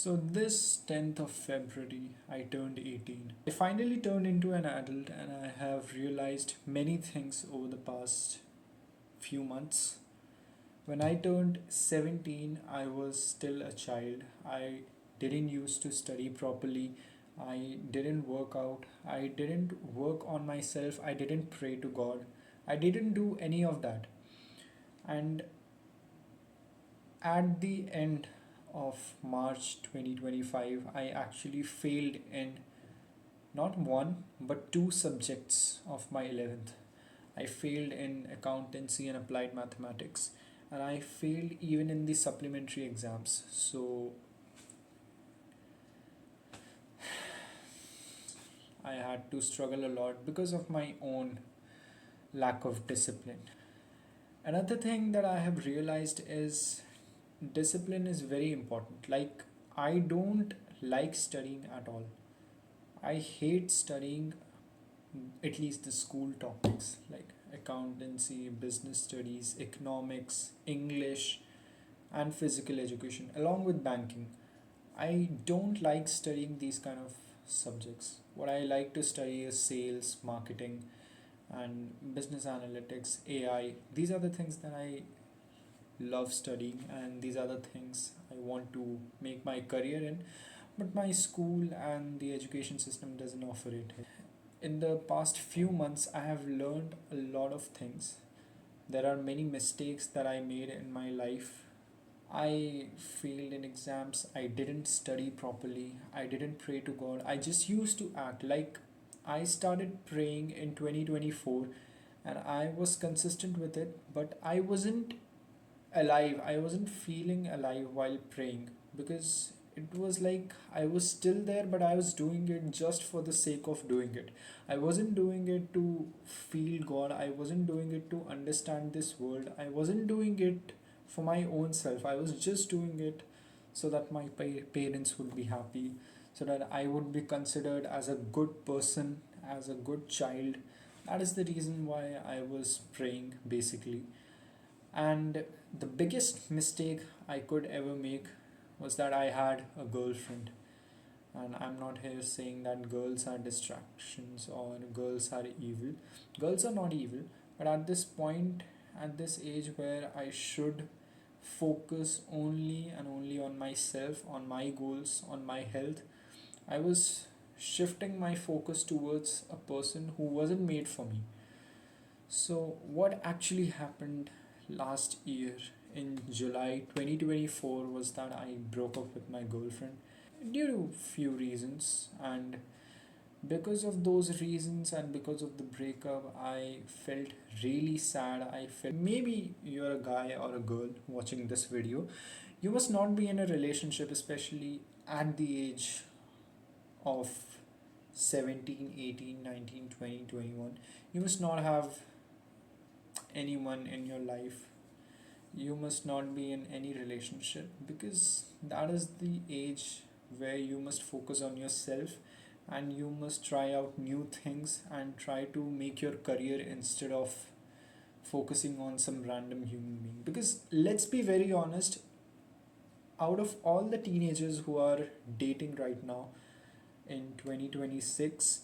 So, this 10th of February, I turned 18. I finally turned into an adult and I have realized many things over the past few months. When I turned 17, I was still a child. I didn't used to study properly. I didn't work out. I didn't work on myself. I didn't pray to God. I didn't do any of that. And at the end of March 2025, I actually failed in not one but two subjects of my 11th. I failed in accountancy and applied mathematics, and I failed even in the supplementary exams. So I had to struggle a lot because of my own lack of discipline. Another thing that I have realized is discipline is very important. Like, I don't like studying at all. I hate studying at least the school topics like accountancy, business studies, economics, English, and physical education, along with banking. I don't like studying these kind of subjects. What I like to study is sales, marketing, and business analytics, AI. These are the things that I love studying, and these are the things I want to make my career in. But my school and the education system doesn't offer it. In the past few months, I have learned a lot of things. There are many mistakes that I made in my life. I failed in exams. I didn't study properly. I didn't pray to God. I just used to act like I started praying in 2024 and I was consistent with it, but I wasn't alive. I wasn't feeling alive while praying because it was like I was still there, but I was doing it just for the sake of doing it. I wasn't doing it to feel God. I wasn't doing it to understand this world. I wasn't doing it for my own self. I was just doing it so that my parents would be happy, so that I would be considered as a good person, as a good child. That is the reason why I was praying basically. And the biggest mistake I could ever make was that I had a girlfriend. And I'm not here saying that girls are distractions or girls are evil. Girls are not evil, but at this point, at this age where I should focus only and only on myself, on my goals, on my health, I was shifting my focus towards a person who wasn't made for me. So, what actually happened last year in July 2024 was that I broke up with my girlfriend due to few reasons, and because of those reasons and because of the breakup, I felt really sad. I felt maybe you're a guy or a girl watching this video, you must not be in a relationship, especially at the age of 17, 18, 19, 20, 21. You must not have anyone in your life. You must not be in any relationship because that is the age where you must focus on yourself and you must try out new things and try to make your career instead of focusing on some random human being. Because let's be very honest, out of all the teenagers who are dating right now in 2026,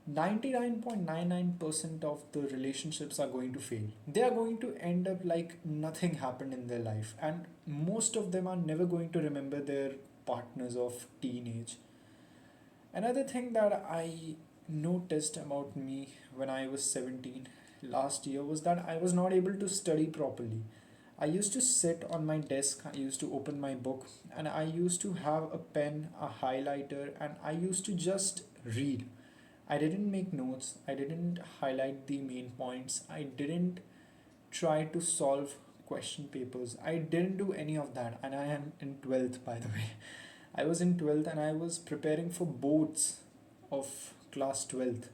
99.99% of the relationships are going to fail. They are going to end up like nothing happened in their life, and most of them are never going to remember their partners of teenage. Another thing that I noticed about me when I was 17 last year was that I was not able to study properly. I used to sit on my desk, I used to open my book, and I used to have a pen, a highlighter, and I used to just read. I didn't make notes, I didn't highlight the main points, I didn't try to solve question papers. I didn't do any of that, and I am in 12th, by the way. I was in 12th and I was preparing for boards of class 12th,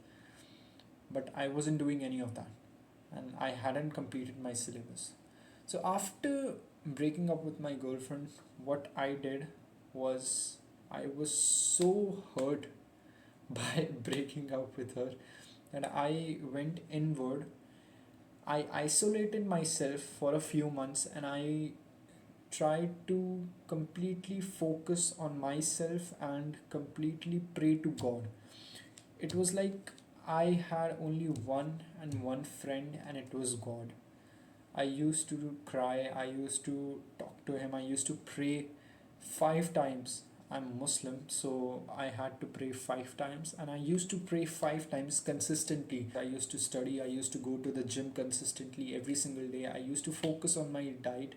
but I wasn't doing any of that, and I hadn't completed my syllabus. So, after breaking up with my girlfriend, what I did was I was so hurt by breaking up with her that I went inward. I isolated myself for a few months and I tried to completely focus on myself and completely pray to God. It was like I had only one friend, and it was God. I used to cry, I used to talk to Him, I used to pray 5 times. I'm Muslim, so I had to pray 5 times, and I used to pray 5 times consistently. I used to study, I used to go to the gym consistently every single day, I used to focus on my diet,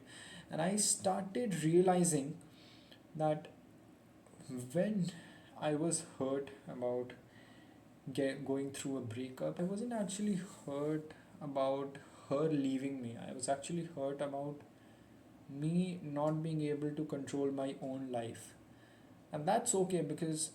and I started realizing that when I was hurt about going through a breakup, I wasn't actually hurt about her leaving me. I was actually hurt about me not being able to control my own life. And that's okay, because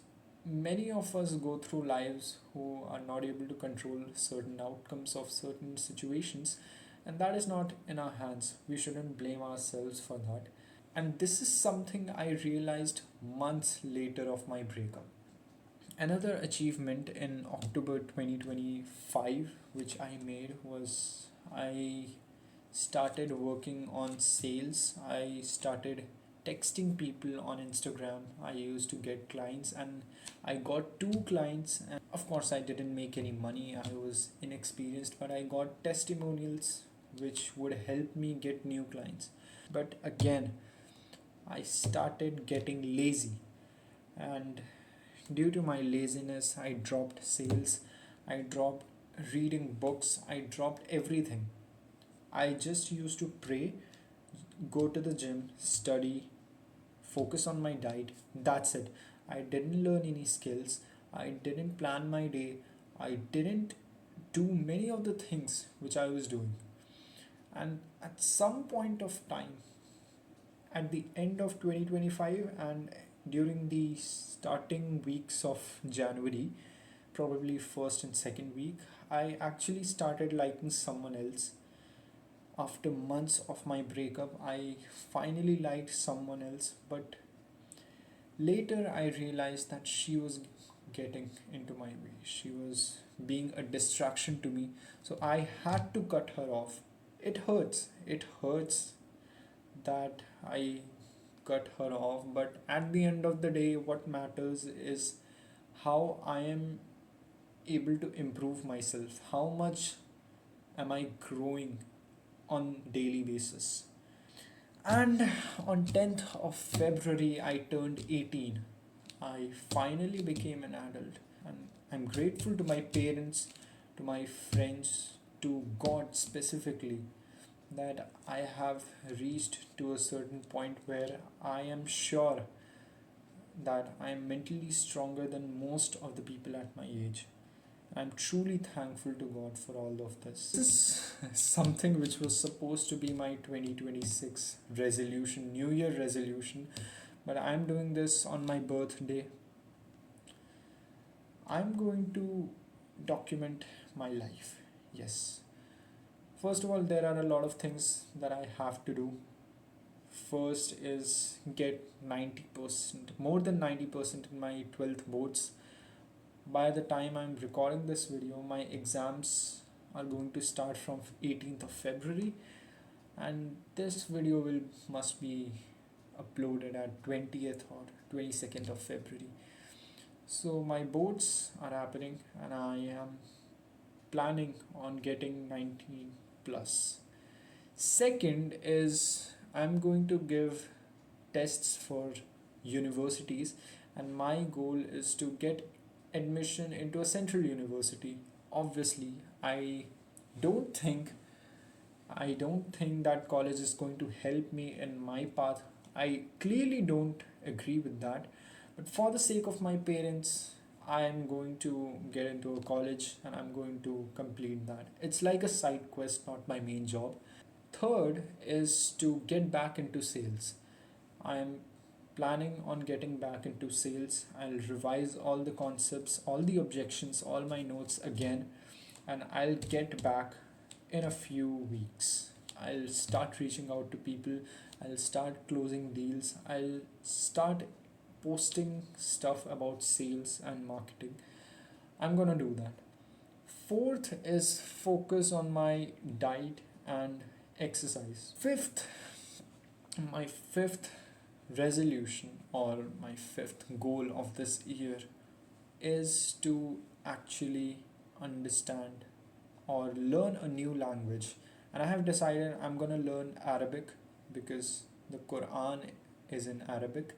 many of us go through lives who are not able to control certain outcomes of certain situations, and that is not in our hands. We shouldn't blame ourselves for that. And this is something I realized months later of my breakup. Another achievement in October 2025, which I made, was I started working on sales. I started texting people on Instagram. I used to get clients, and I got 2 clients. And of course, I didn't make any money. I was inexperienced, but I got testimonials which would help me get new clients. But again, I started getting lazy, and due to my laziness, I dropped sales, I dropped reading books, I dropped everything. I just used to pray, go to the gym, study, focus on my diet. That's it. I didn't learn any skills, I didn't plan my day, I didn't do many of the things which I was doing. And at some point of time, at the end of 2025 and during the starting weeks of January, probably first and second week, I actually started liking someone else. After months of my breakup, I finally liked someone else, but later I realized that she was getting into my way. She was being a distraction to me, so I had to cut her off. It hurts. It hurts that I cut her off, but at the end of the day, what matters is how I am able to improve myself. How much am I growing on daily basis? And on 10th of February, I turned 18. I finally became an adult, and I'm grateful to my parents, to my friends, to God specifically, that I have reached to a certain point where I am sure that I am mentally stronger than most of the people at my age. I'm truly thankful to God for all of this. This is something which was supposed to be my 2026 resolution, New Year resolution, but I'm doing this on my birthday. I'm going to document my life. Yes. First of all, there are a lot of things that I have to do. First is get 90%, more than 90% in my 12th boards. By the time I'm recording this video, my exams are going to start from 18th of February, and this video will must be uploaded at 20th or 22nd of February. So my boards are happening, and I am planning on getting 19 plus. Second is I'm going to give tests for universities, and my goal is to get admission into a central university. Obviously, I don't think I don't think that college is going to help me in my path. I clearly don't agree with that. But for the sake of my parents, I am going to get into a college and I'm going to complete that. It's like a side quest, not my main job. Third is to get back into sales. I am planning on getting back into sales. I'll revise all the concepts, all the objections, all my notes again, and I'll get back in a few weeks. I'll start reaching out to people, I'll start closing deals, I'll start posting stuff about sales and marketing. I'm gonna do that. Fourth is focus on my diet and exercise. Fifth, My fifth resolution or my fifth goal of this year is to actually understand or learn a new language. And I have decided I'm going to learn Arabic because the Quran is in Arabic.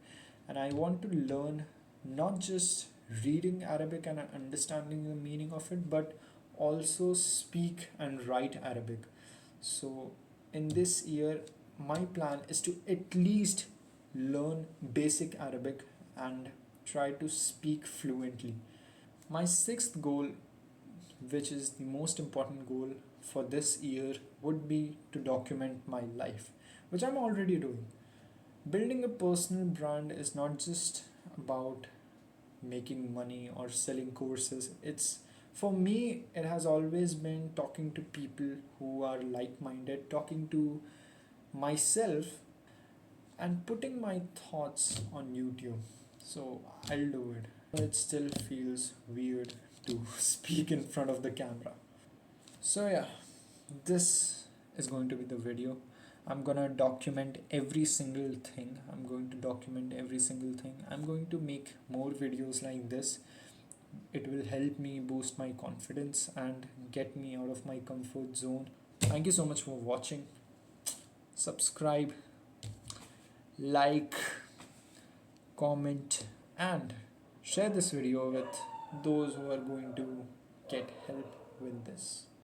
And I want to learn not just reading Arabic and understanding the meaning of it, but also speak and write Arabic. So, in this year, my plan is to at least learn basic Arabic and try to speak fluently. My sixth goal, which is the most important goal for this year, would be to document my life, which I'm already doing. Building a personal brand is not just about making money or selling courses. It's for me, it has always been talking to people who are like minded, talking to myself, and putting my thoughts on YouTube. So I'll do it. It still feels weird to speak in front of the camera. So, yeah, this is going to be the video. I'm gonna document every single thing. I'm going to document every single thing. I'm going to make more videos like this. It will help me boost my confidence and get me out of my comfort zone. Thank you so much for watching. Subscribe, like, comment, and share this video with those who are going to get help with this.